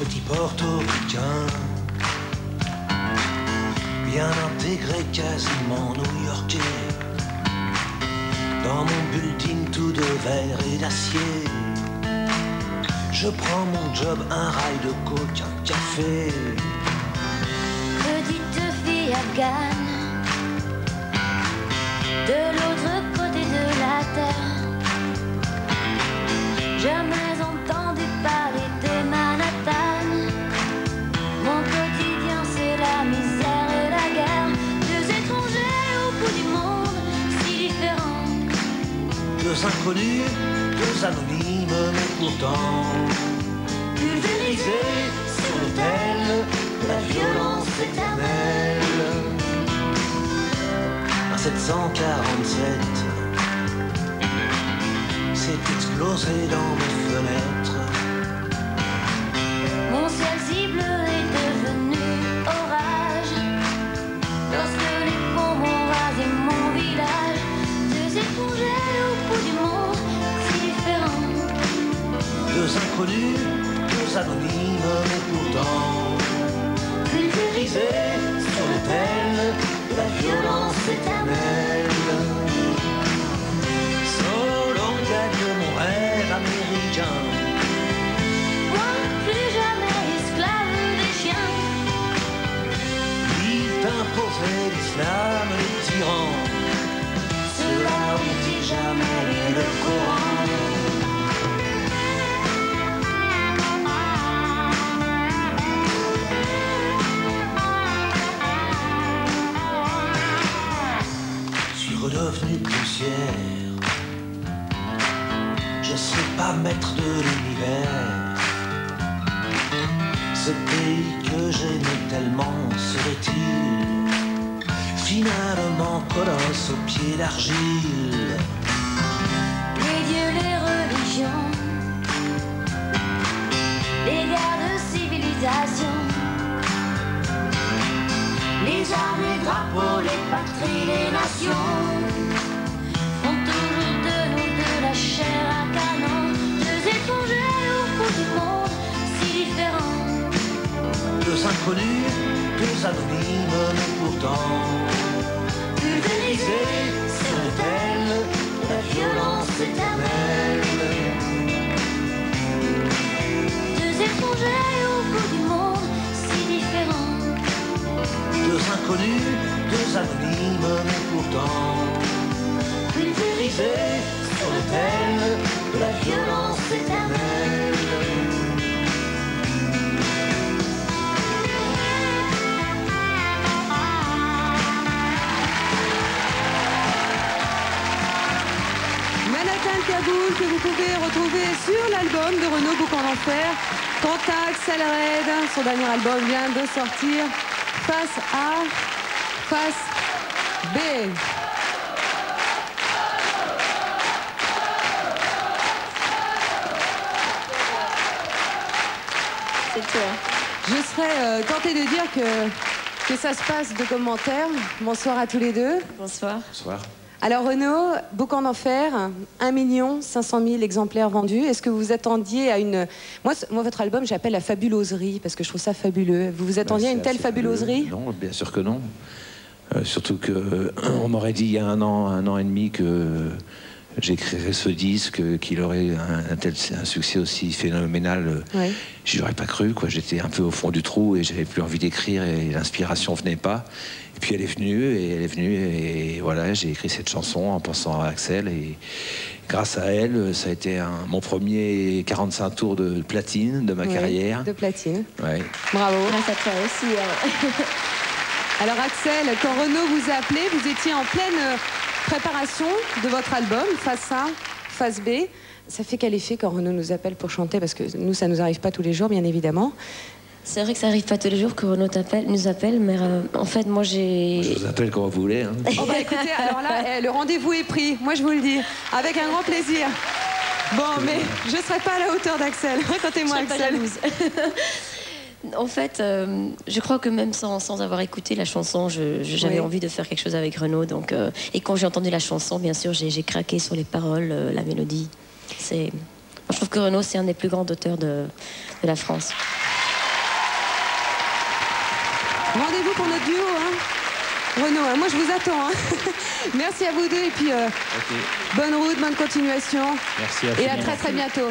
Petit portoricain, bien intégré, quasiment new-yorkais. Dans mon building tout de verre et d'acier, je prends mon job, un rail de coke, un café. Petite fille afghane, de l'autre côté de la terre, jamais entendu parler de Manhattan. Mon quotidien c'est la misère et la guerre, deux étrangers au bout du monde, si différents. Deux inconnus, deux anonymes, mais pourtant pulvérisés sur l'autel de la violence éternelle. Un 747 s'est explosé dans mes fenêtres. Mon ciel si bleu est devenu orage lorsque les bombes ont rasé mon village. Deux étrangers au bout du monde, si différents. Deux inconnus, deux anonymes, mais pourtant pulvérisés sur l'autel de la violence éternelle. Solon gagne mon rêve américain. Moi, plus jamais esclave des chiens. Il t'imposait l'islam, les tyrans. Cela on dit jamais le Coran. Redevenu poussière, je serai pas maître de l'univers. Ce pays que j'aimais tellement serait-il finalement colosse aux pieds d'argile? Les dieux, les religions, les guerres de civilisation, les armes, les drapeaux, les patries, les nations font toujours de nous de la chair à canon. Deux étrangers au bout du monde, si différents. Deux inconnus, deux anonymes, mais pourtant pulvérisés sur l'autel de la violence éternelle. Deux étrangers au bout du monde, si différents. Deux inconnus, deux anonymes, mais pourtant pulvérisés sur l'autel de la violence éternelle. Manhattan Kaboul, que vous pouvez retrouver sur l'album de Renaud Bouc en Enfer. Quant à Axel Red, son dernier album vient de sortir. Face A, face B. C'est toi. Je serais tentée de dire que ça se passe de commentaires. Bonsoir à tous les deux. Bonsoir. Bonsoir. Alors Renaud, Bouc en Enfer, 1 500 000 exemplaires vendus. Est-ce que vous vous attendiez à une... Moi votre album, j'appelle la fabuloserie, parce que je trouve ça fabuleux. Vous vous attendiez à une telle fabuloserie? Non, bien sûr que non. Surtout qu'on m'aurait dit il y a un an et demi que j'écrirais ce disque, qu'il aurait un succès aussi phénoménal. Ouais. J'y aurais pas cru, quoi. J'étais un peu au fond du trou et j'avais plus envie d'écrire et l'inspiration venait pas. Et puis elle est venue et voilà, j'ai écrit cette chanson en pensant à Axel et grâce à elle, ça a été mon premier 45 tours de platine de ma carrière. De platine. Ouais. Bravo. Grâce à toi aussi. Alors Axel, quand Renaud vous a appelé, vous étiez en pleine préparation de votre album, face A, face B. Ça fait quel effet quand Renaud nous appelle pour chanter? Parce que nous, ça nous arrive pas tous les jours, bien évidemment. C'est vrai que ça arrive pas tous les jours que Renaud nous appelle, mais en fait, moi j'ai... Je vous appelle quand vous voulez. Hein. Oh bah écoutez, alors là, le rendez-vous est pris, moi je vous le dis, avec un grand plaisir. Bon, mais je serai pas à la hauteur d'Axel, racontez-moi Axel. En fait, je crois que même sans avoir écouté la chanson, j'avais envie de faire quelque chose avec Renaud. Donc, et quand j'ai entendu la chanson, bien sûr, j'ai craqué sur les paroles, la mélodie. Je trouve que Renaud, c'est un des plus grands auteurs de la France. Rendez-vous pour notre duo, hein, Renaud, hein. Moi je vous attends. Hein. Merci à vous deux et puis bonne route, bonne continuation. Merci et à très très bientôt.